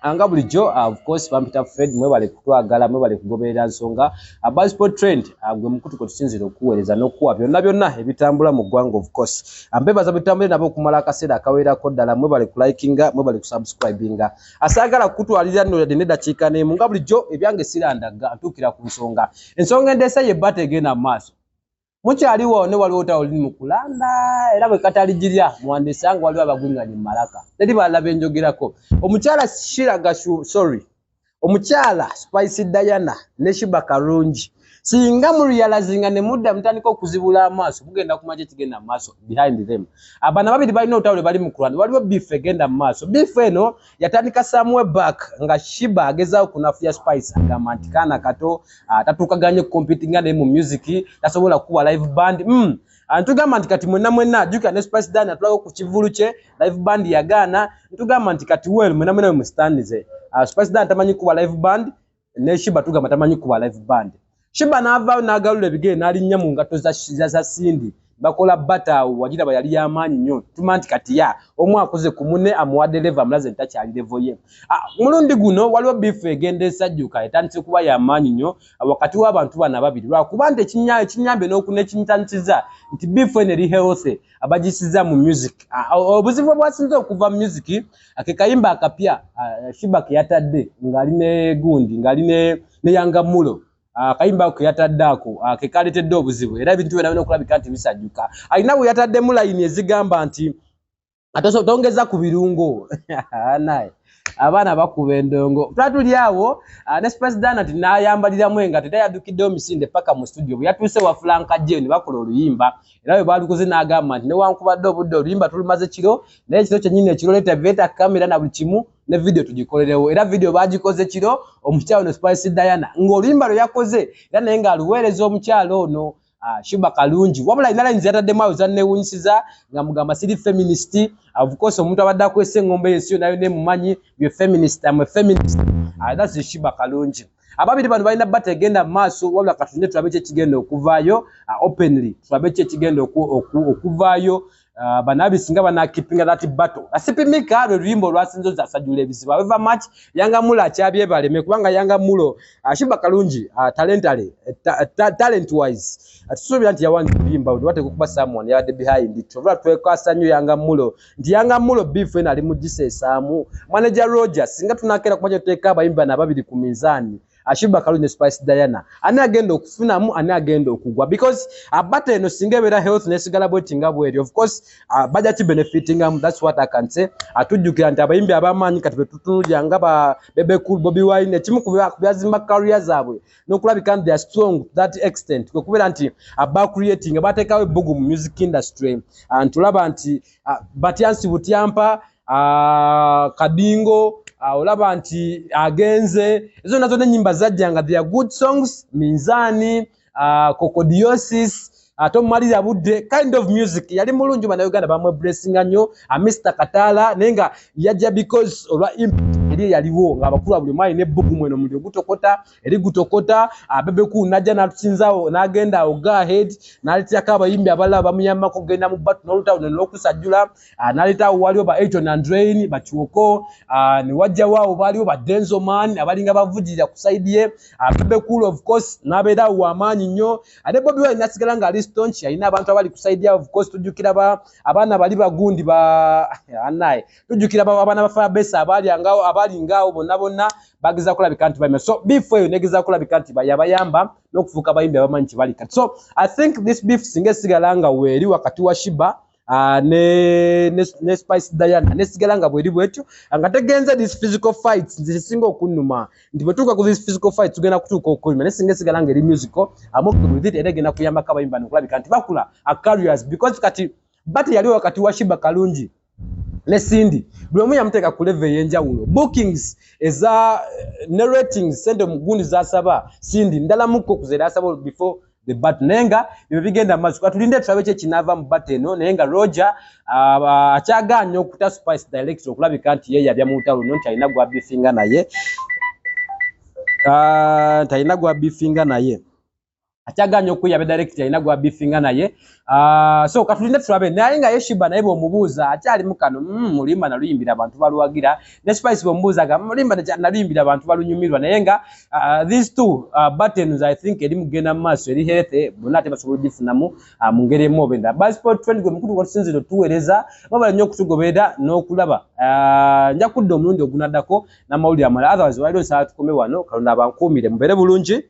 anga bulijjo of course bampita Fred mwebale kutwagala mwebale kugoberera nsonga Buzzsport Trend gwe mukutu ko tusinzira okuweereza n'okuwa byonna ebitambula mu ggwanga of course ambebaza bitambule nabo kumala akaseera akaweerako ddala mwebale kulikinga mwebale kusubscribinga asagala kutwalira nno yadde nedakiika n'emu nga bulijjo ebyange sirandaga ntuukira ku ensonga endeesa ye bate egenda mu maaso mukyaliwo ne waliwo tawuliri mu kulanda era bwe katalijirya muwandiisi wange waliwo abagwinganye mu malaka teri balala benjogerako omukyala omukyala Spice Diana ne Shiba Kalungi singa mu realizinga ne mudda mutandika okuzibula amaaso mugenda kumaje kigenda maaso behind them abana babiri balina otawule bali mu kulanda waliwo beef egenda maaso beef eno yatandika somewhere back nga Shiba agezaawo kunafuya Spice agamba nti kaana kato tatukaganye competing ne mu music tasobola kuba live band antugamba nti kati mwenna ajuka ne Spice Diana atulawo ku kivulu kye live band yagaana ntugamba nti kati well mwenna mu standize Spice Diana tamanyi kuba live band ne Shiba tugamba tamanyi kuba live band Shiba n'avaayo n'agalula ebigere n'alinnya mu ngato za Sindi bakola batawo wagira bayali y'amaanyi nnyo tuma nti kati ya omu akoze ku munne amuwadde leva amulaze ntakyali levo ye mulundi guno waliwo bifu egenda esajjuka etandise kuba y'amaanyi nnyo wakati w'abantu bana babiri lwakuba nti ekinyambe n'ekinyantisiza nti bifu eno eri healthy abagisiza mu music obuzibu bwasinze okuva mu music akekayimba akapya Shiba ke yatadde ng'ali ne gundi ng'ali ne Yanga Mulo kayimba ko yataddako kekaletedde obuzibu era ebintu byonna okulabika nti bisajjuka alina bwe yatadde mu line ezigamba nti tongeza ku birungo naye abana bakuba endongo twatuli awo ne Spice Diana nti n'ayambaliramu engato teyadukiddeyo misinde paka mu studio bwe yatuuse wa Franka Jane bakola oluyimba era bwe baalukoze n'agamba nti newankubadde obudde oluyimba tulumaze kiro naye ekiro kyennyini ekiro leeta veta kamera na buli kimu ne video tugikolerewo era video bagikoze kiro omukyalo no Spice Diana ng'oluyimba lwe yakoze era naye ng'aluweereza omukyalo ono Shiba Kalungi wabula ina lines yataddemu awo zannewunyisiza nga mugamba siri feminist of course omuntu abadde akwese engombe yensi nayo ne mumanyi bye feminist I'm a feminist that's Shiba Kalungi ababiri bano balina bata egenda mu maaso wabula katunde tulabe kye kigenda okuvaayo openly tulabe kye kigenda okuvaayo banabi singa banakipinga that battle asipimika lwimbo lwasinzo za sajula ebizibu however much Yanga Mulo akyabye baleme kubanga Yanga Mulo Shiba Kalungi talent wise atusobya nti yawangi kulimba wate kukuba someone yade behind it tuvula twekasa nnyo Yanga Mulo ndi Yanga Mulo beef ena ali mugisesamu manager Roger singa tunakera kumaje tuteka abayimba na babiri ku mizani Shiba Kalungi ne Spice Diana ani agenda okufunamu ani agenda okugwa because abata eno singa bera health nesigala bwetinga bweri of course budget benefiting that's what I can say atujukira nti abayimbi abamanyi kati betutunulya nga ba Bebe Cool Bobby Wine kimu kubyazimba career zaabwe nokulabika they are strong to that extent kubera nti aba creating abatekawe bugu mu music industry tulaba nti Batyansi Butyampa Kadingo olaba nti agenze ezo nazo n'ennyimba zajjanga they are good songs Minzani Cocodiosis Tom Malira budde kind of music yali mulungi bana Uganda bamwe blessinga nnyo Mr Katala nenga yajja because olwa impact eri yaliwo nga abakulu buli mwali ne bugu mweno mulyo gutokota eri gutokota Bebe Cool najja natusinzawo nagenda go ahead nalitya kabayimbi abalala bamuyamba kugenda mu batu n'olutawo n'okusajjula nalitawo waliwo ba Eiton and Rain bachiwoko ni wajja wao baliwo ba Denzo Man abalinga bavujira ku side ye Bebe Cool of course nabera wamaanyi nnyo ate Bobby Wine nasigala nga stonchi alina abantu abali ku side ya of course tujukira abana bali bagundi anaye tujukira abana bafa besa abali ngao bonna bageza kulabika nti bayamba so beef eyo negeza kulabika nti bayamba n'okufuuka bayimbi abamanyi bali kati so I think this beef singe sigalanga weri wakati wa Shiba ne Spice Diana nesigala bweri bwetyo nga tegenze this physical fights zisinga okunuma ndi bwetuka ku this physical fights tugenda kutuuka okulima nesinga sigalanga eri musical amoke with it edegenda kuyamba kabayimba nokulabika nti bakula careers because kati bati yali wakati wa Shiba Kalungi ne Sindi buli omu yamuteeka ku level y'enjawulo bookings eza narratings sende mugundi zasaba Sindi ndala muko kuzera asaba before the bat nenga bigenda maaso katulinde tulabe kye kinava mu bat eno nenga Roger akyaganya okuta Spice direct okulabika nti ye yabya mu ntalo nonti alina gwa bifinga naye akyaganya okuyaba director alina gwa beefinga naye. So katulinde tulabe naye nga Yeshiba naye bw'omubuuza akyali mukano mulimba naluyimbira abantu baluwagira ne Spice bw'omubuuzaga mulimba naluyimbira abantu balunyumirwa naye nga these two buttons I think eri mugenda mu maaso eri healthy bonna ate basobola okugifunamu mu ngeri emu oba endala. Bassport trend gwe mukulu gwatusinzira otuweereza babala nnyo okutugoberera n'okulaba nja kudda omulundi ogunaddako n'amawulire amalala otherwise waliwo saa tukome wano Katonda abankuumire mubeere bulungi.